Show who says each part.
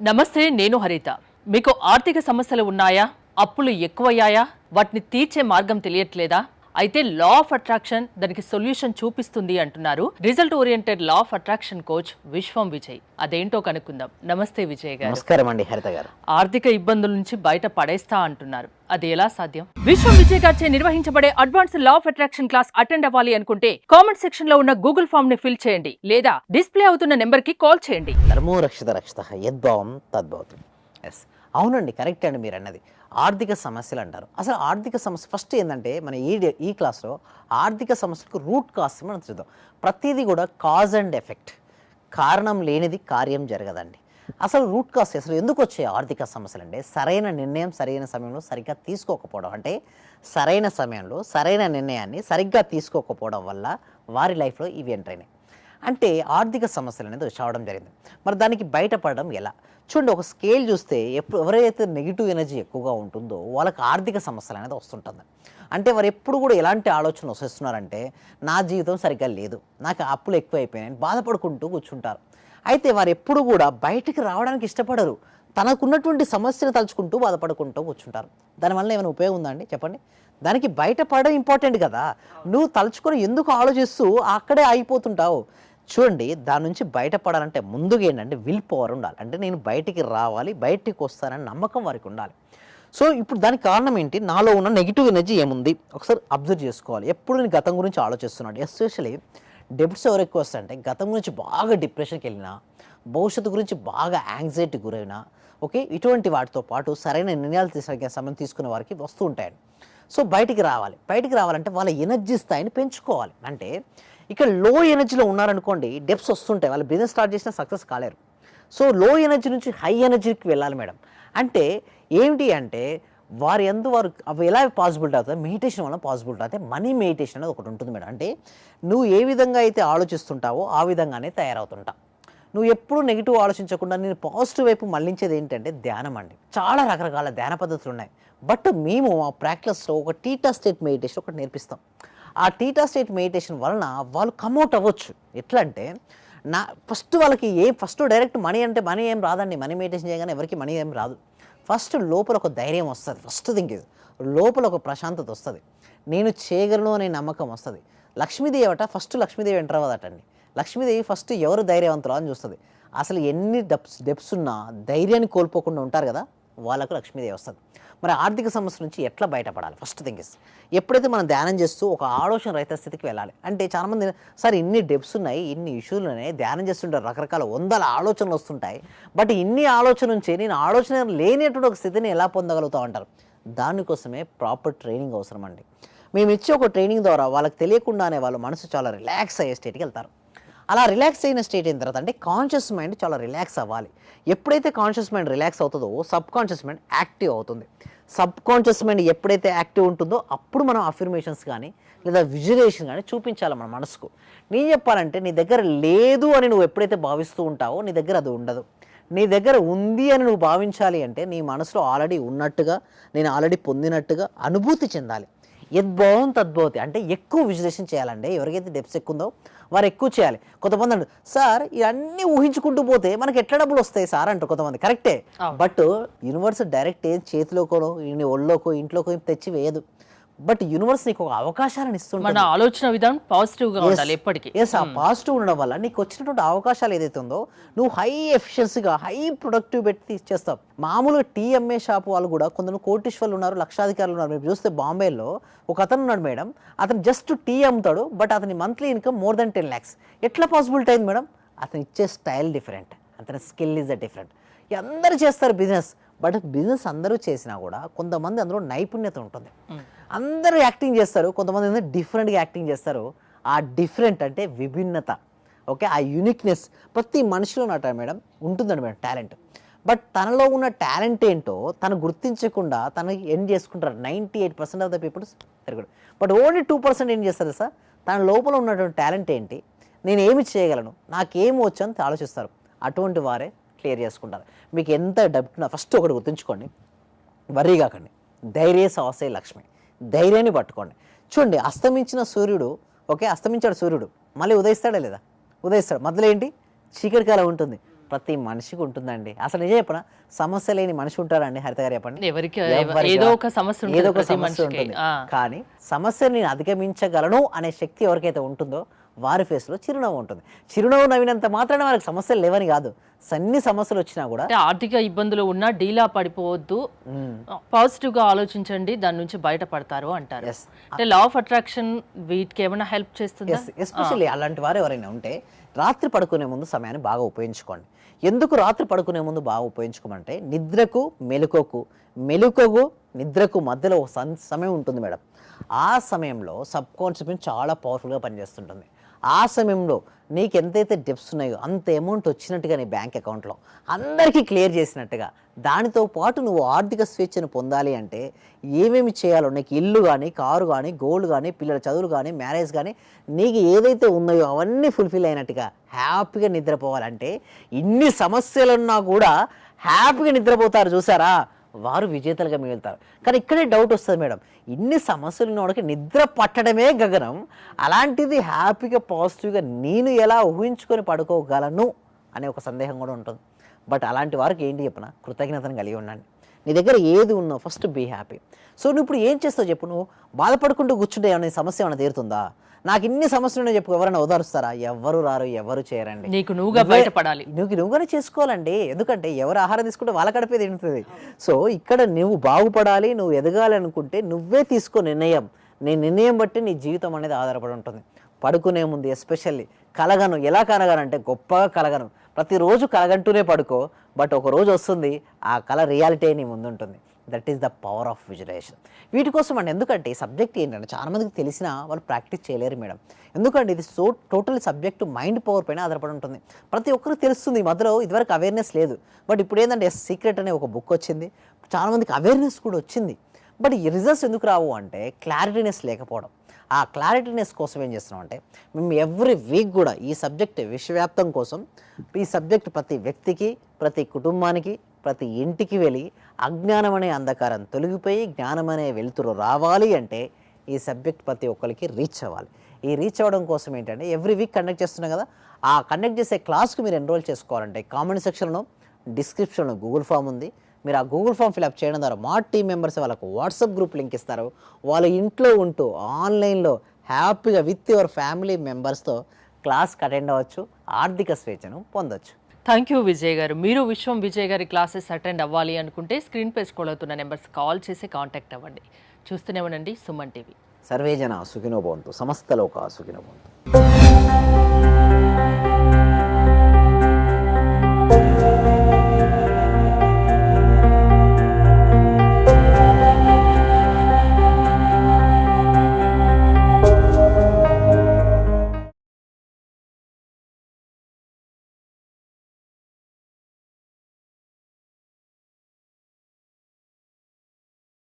Speaker 1: నమస్తే, నేను హరిత. మీకు ఆర్థిక సమస్యలు ఉన్నాయా? అప్పులు ఎక్కువయ్యాయా? వాటిని తీర్చే మార్గం తెలియట్లేదా? అయితే లా ఆఫ్ అట్రాక్షన్ దానికి సొల్యూషన్ చూపిస్తుంది అంటున్నారు result oriented law of attraction coach విశ్వం విజయ్. అదేంటో కనుక్కుందాం. నమస్తే విజయ్ గారు.
Speaker 2: నమస్కారం అండి హరిత గారు.
Speaker 1: ఆర్థిక ఇబ్బందుల నుంచి బయట పడేస్తా అంటున్నారు, అది ఎలా సాధ్యం? విశ్వం విజయ్ గారిచే నిర్వహించబడే advance law of attraction class attend అవ్వాలి అనుకుంటే కామెంట్ సెక్షన్ లో ఉన్న గూగుల్ ఫామ్ ని ఫిల్ చేయండి, లేదా డిస్ప్లే అవుతున్న నెంబర్ కి కాల్ చేయండి.
Speaker 2: ధర్మో రక్షిత రక్షిత యద్భావం తద్భవతి. ఎస్, అవునండి, కరెక్ట్ అండి మీరు అన్నది. ఆర్థిక సమస్యలు అంటారు. అసలు ఆర్థిక సమస్య ఫస్ట్ ఏంటంటే మన ఈ క్లాస్లో ఆర్థిక సమస్యలకు రూట్ కాజ్ మనం చూద్దాం. ప్రతిదీ కూడా కాజ్ అండ్ ఎఫెక్ట్, కారణం లేనిది కార్యం జరగదండి. అసలు రూట్ కాజ్ అసలు ఎందుకు వచ్చే ఆర్థిక సమస్యలు అంటే సరైన నిర్ణయం సరైన సమయంలో సరిగ్గా తీసుకోకపోవడం. అంటే సరైన సమయంలో సరైన నిర్ణయాన్ని సరిగ్గా తీసుకోకపోవడం వల్ల వారి లైఫ్లో ఇవి ఎంటర్ అయినాయి. అంటే ఆర్థిక సమస్యలు అనేది రావడం జరిగింది. మరి దానికి బయటపడడం ఎలా? చూడండి, ఒక స్కేల్ చూస్తే ఎవరైతే నెగిటివ్ ఎనర్జీ ఎక్కువగా ఉంటుందో వాళ్ళకి ఆర్థిక సమస్యలు అనేది వస్తుంటుంది. అంటే వారు ఎప్పుడు కూడా ఎలాంటి ఆలోచనలు వస్తున్నారంటే నా జీవితం సరిగ్గా లేదు, నాకు అప్పులు ఎక్కువ అయిపోయినాయని బాధపడుకుంటూ కూర్చుంటారు. అయితే వారు ఎప్పుడు కూడా బయటికి రావడానికి ఇష్టపడరు. తనకున్నటువంటి సమస్యలు తలుచుకుంటూ బాధపడుకుంటూ కూర్చుంటారు. దానివల్ల ఏమైనా ఉపయోగం ఉందా అండి? చెప్పండి. దానికి బయటపడడం ఇంపార్టెంట్ కదా. నువ్వు తలుచుకొని ఎందుకు ఆలోచిస్తూ అక్కడే అయిపోతుంటావు? చూడండి, దాని నుంచి బయటపడాలంటే ముందుగా ఏంటంటే విల్ పవర్ ఉండాలి. అంటే నేను బయటికి రావాలి, బయటికి వస్తానని నమ్మకం వారికి ఉండాలి. సో ఇప్పుడు దానికి కారణం ఏంటి? నాలో ఉన్న నెగిటివ్ ఎనర్జీ ఏముంది ఒకసారి అబ్జర్వ్ చేసుకోవాలి. ఎప్పుడు నేను గతం గురించి ఆలోచిస్తున్నాడు. ఎస్పెషలీ డెబ్ట్స్ ఎవరు ఎక్కువ వస్తాయంటే గతం గురించి బాగా డిప్రెషన్కి వెళ్ళినా, భవిష్యత్తు గురించి బాగా యాంగ్జైటీ గురైనా, ఓకే, ఇటువంటి వాటితో పాటు సరైన నిర్ణయాలు తీసుకునే సమయం తీసుకునే వారికి వస్తూ ఉంటాయండి. సో బయటికి రావాలి. బయటికి రావాలంటే వాళ్ళ ఎనర్జీ స్థాయిని పెంచుకోవాలి. అంటే ఇక్కడ లో ఎనర్జీలో ఉన్నారనుకోండి, డెప్స్ వస్తుంటాయి, వాళ్ళు బిజినెస్ స్టార్ట్ చేసినా సక్సెస్ కాలేరు. సో లో ఎనర్జీ నుంచి హై ఎనర్జీకి వెళ్ళాలి మేడం. అంటే ఏమిటి అంటే వారు అవి ఎలా పాసిబిలిటీ అవుతుంది? మెడిటేషన్ వల్ల పాసిబిలిటీ అవుతాయి. మనీ మెడిటేషన్ అనేది ఒకటి ఉంటుంది మేడం. అంటే నువ్వు ఏ విధంగా అయితే ఆలోచిస్తుంటావో ఆ విధంగానే తయారవుతుంటావు. నువ్వు ఎప్పుడూ నెగిటివ్ ఆలోచించకుండా నేను పాజిటివ్ వైపు మళ్ళించేది ఏంటంటే ధ్యానం అండి. చాలా రకరకాల ధ్యాన పద్ధతులు ఉన్నాయి. బట్ మేము ఆ ప్రాక్టీస్లో ఒక టీటా స్టేట్ మెడిటేషన్ ఒకటి నేర్పిస్తాం. ఆ టీటా స్టేట్ మెడిటేషన్ వలన వాళ్ళు కమ్అట్ అవ్వచ్చు. ఎట్లా అంటే వాళ్ళకి ఫస్ట్ డైరెక్ట్ మనీ అంటే మనీ ఏం రాదండి. మనీ మెడిటేషన్ చేయగానే ఎవరికి మనీ ఏం రాదు. ఫస్ట్ లోపల ఒక ధైర్యం వస్తుంది. ఫస్ట్ థింగ్ ఇది, లోపల ఒక ప్రశాంతత వస్తుంది. నేను చేయగలను అనే నమ్మకం వస్తుంది. లక్ష్మీదేవి ఫస్ట్ లక్ష్మీదేవి ఎంటర్ అవ్వదటండి. లక్ష్మీదేవి ఫస్ట్ ఎవరు ధైర్యవంతులు అని చూస్తుంది. అసలు ఎన్ని డెప్స్ ఉన్నా ధైర్యాన్ని కోల్పోకుండా ఉంటారు కదా, వాళ్ళకు లక్ష్మీదేవి వస్తుంది. మరి ఆర్థిక సమస్య నుంచి ఎట్లా బయటపడాలి? ఫస్ట్ థింగ్ ఇస్, ఎప్పుడైతే మనం ధ్యానం చేస్తూ ఒక ఆలోచన రహిత స్థితికి వెళ్ళాలి. అంటే చాలామంది సార్ ఇన్ని డెప్స్ ఉన్నాయి, ఇన్ని ఇష్యూలు ఉన్నాయి, ధ్యానం చేస్తుంటారు, రకరకాల వందల ఆలోచనలు వస్తుంటాయి, బట్ ఇన్ని ఆలోచన నుంచి నేను ఆలోచన లేనటువంటి ఒక స్థితిని ఎలా పొందగలుగుతావు అంటారు. దానికోసమే ప్రాపర్ ట్రైనింగ్ అవసరం అండి. మేము ఇచ్చే ఒక ట్రైనింగ్ ద్వారా వాళ్ళకి తెలియకుండానే వాళ్ళ మనసు చాలా రిలాక్స్ అయ్యే స్టేట్కి వెళ్తారు. అలా రిలాక్స్ అయిన స్టేట్ అయిన తర్వాత అంటే కాన్షియస్ మైండ్ చాలా రిలాక్స్ అవ్వాలి. ఎప్పుడైతే కాన్షియస్ మైండ్ రిలాక్స్ అవుతుందో సబ్ కాన్షియస్ మైండ్ యాక్టివ్ అవుతుంది. సబ్ కాన్షియస్ మైండ్ ఎప్పుడైతే యాక్టివ్ ఉంటుందో అప్పుడు మనం అఫర్మేషన్స్ కానీ లేదా విజువలైజేషన్ కానీ చూపించాలి మన మనసుకు. నేను చెప్పాలంటే నీ దగ్గర లేదు అని నువ్వు ఎప్పుడైతే భావిస్తూ ఉంటావో నీ దగ్గర అది ఉండదు. నీ దగ్గర ఉంది అని నువ్వు భావించాలి అంటే నీ మనసులో ఆల్రెడీ ఉన్నట్టుగా, నేను ఆల్రెడీ పొందినట్టుగా అనుభూతి చెందాలి. యద్భావం తద్భవతి. అంటే ఎక్కువ విజువలైజేషన్ చేయాలండి. ఎవరికైతే డెప్స్ ఎక్కువ ఉందో వారు ఎక్కువ చేయాలి. కొంతమంది అంటారు సార్ ఇవన్నీ ఊహించుకుంటూ పోతే మనకి ఎట్లా డబ్బులు వస్తాయి సార్ అంటారు కొంతమంది. కరెక్టే, బట్ యూనివర్స్ డైరెక్ట్ ఏం చేతిలోకో ఒళ్ళోకో ఇంట్లోకో తెచ్చి వేయదు. బట్ యూనివర్స్ నీకు ఒక అవకాశాలను ఇస్తుంది.
Speaker 1: మన ఆలోచన విధానం పాజిటివ్ గా ఉండాలి ఎప్పటికీ.
Speaker 2: ఆ పాజిటివ్ ఉండడం వల్ల నీకు వచ్చినటువంటి అవకాశాలు ఏదైతే ఉందో నువ్వు హై ఎఫిషియన్సీగా హై ప్రొడక్టివ్ పెట్టి ఇచ్చేస్తావు. మామూలుగా టీ అమ్మే షాప్ వాళ్ళు కూడా కొందరు కోటీశ్వర్లు ఉన్నారు, లక్షాధికారులు ఉన్నారు. మీరు చూస్తే బాంబేలో ఒక అతను ఉన్నాడు మేడం, అతను జస్ట్ టీ అమ్ముతాడు, బట్ అతని monthly income more than 10 lakhs. ఎట్లా పాసిబిలిటీ అయింది మేడం? అతను ఇచ్చే స్టైల్ డిఫరెంట్, అతని స్కిల్ ఈజ్ డిఫరెంట్. అందరూ చేస్తారు బిజినెస్, బట్ బిజినెస్ అందరూ చేసినా కూడా కొంతమంది అందులో నైపుణ్యత ఉంటుంది. అందరూ యాక్టింగ్ చేస్తారు, కొంతమంది డిఫరెంట్గా యాక్టింగ్ చేస్తారు. ఆ డిఫరెంట్ అంటే విభిన్నత, ఓకే, ఆ యూనిక్నెస్ ప్రతి మనిషిలో ఉన్నట్టు మేడం ఉంటుందండి మేడం టాలెంట్. బట్ తనలో ఉన్న టాలెంట్ ఏంటో తను గుర్తించకుండా తను ఎండ్ చేసుకుంటారు. 98% ఆఫ్ ద పీపుల్స్ తిరగడు. బట్ ఓన్లీ 2% ఏం చేస్తారు సార్, తన లోపల ఉన్నటువంటి టాలెంట్ ఏంటి, నేను ఏమి చేయగలను, నాకేమి వచ్చు అని ఆలోచిస్తారు. అటువంటి వారే క్లియర్ చేసుకుంటారు. మీకు ఎంత డబ్బున్నా ఫస్ట్ ఒకటి గుర్తుంచుకోండి, వర్రీ కాకండి. ధైర్య సాహసే లక్ష్మి. ధైర్యాన్ని పట్టుకోండి. చూడండి, అస్తమించిన సూర్యుడు, ఓకే, అస్తమించాడు సూర్యుడు, మళ్ళీ ఉదయిస్తాడా లేదా? ఉదయిస్తాడు. మధ్యలో ఏంటి? చీకటి కాలం ఉంటుంది. ప్రతి మనిషికి ఉంటుందండి. అసలు నిజం చెప్పనా, సమస్య లేని మనిషి ఉంటారండి హరిత గారు చెప్పండి?
Speaker 1: ఎవరికి
Speaker 2: ఎవరికా?
Speaker 1: ఏదో ఒక సమస్య ఉంటుంది
Speaker 2: ఏదో ఒక
Speaker 1: ప్రతి
Speaker 2: సమస్య
Speaker 1: మనిషికి.
Speaker 2: ఉంటుంది. కానీ సమస్యని నేను అధిగమించగలను అనే శక్తి ఎవరికైతే ఉంటుందో వారి ఫేస్లో చిరునవ్వు ఉంటుంది. చిరునవ్వు నవ్వినంత మాత్రాన వాళ్ళకి సమస్యలు లేవని కాదు, అన్ని సమస్యలు వచ్చినా కూడా
Speaker 1: అంటే ఆర్థిక ఇబ్బందులు ఉన్నా డీలా పడిపోవద్దు, పాజిటివ్ గా ఆలోచించండి, దాని నుంచి బయటపడతారు అంటారు.
Speaker 2: Yes.
Speaker 1: అంటే లా ఆఫ్ అట్రాక్షన్ వీటికి ఏమైనా హెల్ప్ చేస్తుందా?
Speaker 2: ఎస్పెషల్లీ అలాంటి వారు ఎవరైనా ఉంటే రాత్రి పడుకునే ముందు సమయాన్ని బాగా ఉపయోగించుకోండి. ఎందుకు రాత్రి పడుకునే ముందు బాగా ఉపయోగించుకోమంటే నిద్రకు మెలుకకు నిద్రకు మధ్యలో ఒక సమయం ఉంటుంది మేడం. ఆ సమయంలో సబ్ కాన్షియస్ మైండ్ చాలా పవర్ఫుల్గా పనిచేస్తుంటుంది. ఆ సమయంలో నీకు ఎంతైతే డెప్స్ ఉన్నాయో అంత అమౌంట్ వచ్చినట్టుగా నీ బ్యాంక్ అకౌంట్లో అందరికీ క్లియర్ చేసినట్టుగా, దానితో పాటు నువ్వు ఆర్థిక స్వేచ్ఛను పొందాలి అంటే ఏమేమి చేయాలో, నీకు ఇల్లు కానీ, కారు కానీ, గోల్డ్ కానీ, పిల్లల చదువులు కానీ, మ్యారేజ్ కానీ, నీకు ఏదైతే ఉన్నాయో అవన్నీ ఫుల్ఫిల్ అయినట్టుగా హ్యాపీగా నిద్రపోవాలంటే ఇన్ని సమస్యలున్నా కూడా హ్యాపీగా నిద్రపోతారు చూసారా, వారు విజేతలుగా మిగులుతారు. కానీ ఇక్కడే డౌట్ వస్తుంది మేడం, ఇన్ని సమస్యలు ఉన్నవాడికి నిద్ర పట్టడమే గగనం, అలాంటిది హ్యాపీగా పాజిటివ్గా నేను ఎలా ఊహించుకొని పడుకోగలను అనే ఒక సందేహం కూడా ఉంటుంది. బట్ అలాంటి వారికి ఏంటి చెప్పిన, కృతజ్ఞతను కలిగి ఉండండి. నీ దగ్గర ఏది ఉన్నా ఫస్ట్ బీ హ్యాపీ. సో నువ్వు ఇప్పుడు ఏం చేస్తావు చెప్పు, నువ్వు బాధపడుకుంటూ కూర్చుంటే ఏమైనా సమస్య ఏమైనా తీరుతుందా? నాకు ఇన్ని సమస్యలు ఉన్నాయో చెప్పు, ఎవరైనా ఓదారుస్తారా? ఎవరు రారు, ఎవరు చేయరండి.
Speaker 1: నీకు నువ్వుగా బయటపడాలి.
Speaker 2: నువ్వుగానే చేసుకోవాలండి. ఎందుకంటే ఎవరు ఆహారం తీసుకుంటే వాళ్ళ కడిపే తింటుంది. సో ఇక్కడ నువ్వు బాగుపడాలి, నువ్వు ఎదగాలి అనుకుంటే నువ్వే తీసుకో నిర్ణయం. నీ నిర్ణయం బట్టి నీ జీవితం అనేది ఆధారపడి ఉంటుంది. పడుకునే ముందు ఎస్పెషల్లీ కలగను, ఎలా కలగనంటే గొప్పగా కలగను, ప్రతిరోజు కలగంటూనే పడుకో. బట్ ఒక రోజు వస్తుంది ఆ కళ రియాలిటీ నీ ముందుంటుంది. That is the power of visualization. వీటి కోసం అండి, ఎందుకంటే ఈ సబ్జెక్ట్ ఏంటంటే చాలా మందికి తెలిసినా వాళ్ళు ప్రాక్టీస్ చేయలేరు మేడం. ఎందుకంటే ఇది టోటల్ సబ్జెక్టు మైండ్ పవర్ పైన ఆధారపడి ఉంటుంది. ప్రతి ఒక్కరికి తెలుస్తుంది, ఈ మధ్యలో ఇదివరకు అవేర్నెస్ లేదు. బట్ ఇప్పుడు ఏంటంటే సీక్రెట్ అనే ఒక బుక్ వచ్చింది, చాలామందికి అవేర్నెస్ కూడా వచ్చింది. బట్ ఈ రిజల్ట్స్ ఎందుకు రావు అంటే క్లారిటీనెస్ లేకపోవడం. ఆ క్లారిటీనెస్ కోసం ఏం చేస్తున్నాం అంటే మేము ఎవ్రీ వీక్ కూడా ఈ సబ్జెక్ట్ విశ్వవ్యాప్తం కోసం ఈ సబ్జెక్ట్ ప్రతి వ్యక్తికి, ప్రతి కుటుంబానికి, ప్రతి ఇంటికి వెళ్ళి అజ్ఞానం అనే అంధకారం తొలగిపోయి జ్ఞానం అనే వెలుతురు రావాలి అంటే ఈ సబ్జెక్ట్ ప్రతి ఒక్కరికి రీచ్ అవ్వాలి. ఈ రీచ్ అవ్వడం కోసం ఏంటంటే ఎవ్రీ వీక్ కండక్ట్ చేస్తున్నాం కదా, ఆ కండక్ట్ చేసే క్లాస్కి మీరు ఎన్రోల్ చేసుకోవాలంటే కామెంట్ సెక్షన్లో, డిస్క్రిప్షన్లో గూగుల్ ఫామ్ ఉంది. మీరు ఆ గూగుల్ ఫామ్ ఫిల్అప్ చేయడం ద్వారా మా టీం మెంబర్స్ వాళ్ళకు వాట్సాప్ గ్రూప్ లింక్ ఇస్తారు. వాళ్ళ ఇంట్లో ఉంటూ ఆన్లైన్లో హ్యాపీగా విత్ యువర్ ఫ్యామిలీ మెంబర్స్తో క్లాస్కి అటెండ్ అవ్వచ్చు, ఆర్థిక స్వేచ్ఛను పొందొచ్చు.
Speaker 1: థ్యాంక్ యూ విజయ్ గారు. మీరు విశ్వం విజయ్ గారి క్లాసెస్ అటెండ్ అవ్వాలి అనుకుంటే స్క్రీన్ పై స్క్రోల్ అవుతున్న నెంబర్స్ కాల్ చేసి కాంటాక్ట్ అవ్వండి. చూస్తూనే ఉండండి సుమన్ టీవీ.
Speaker 2: సర్వే జన సుఖినో భవంతు, సమస్త లోకా సుఖినో భవంతు.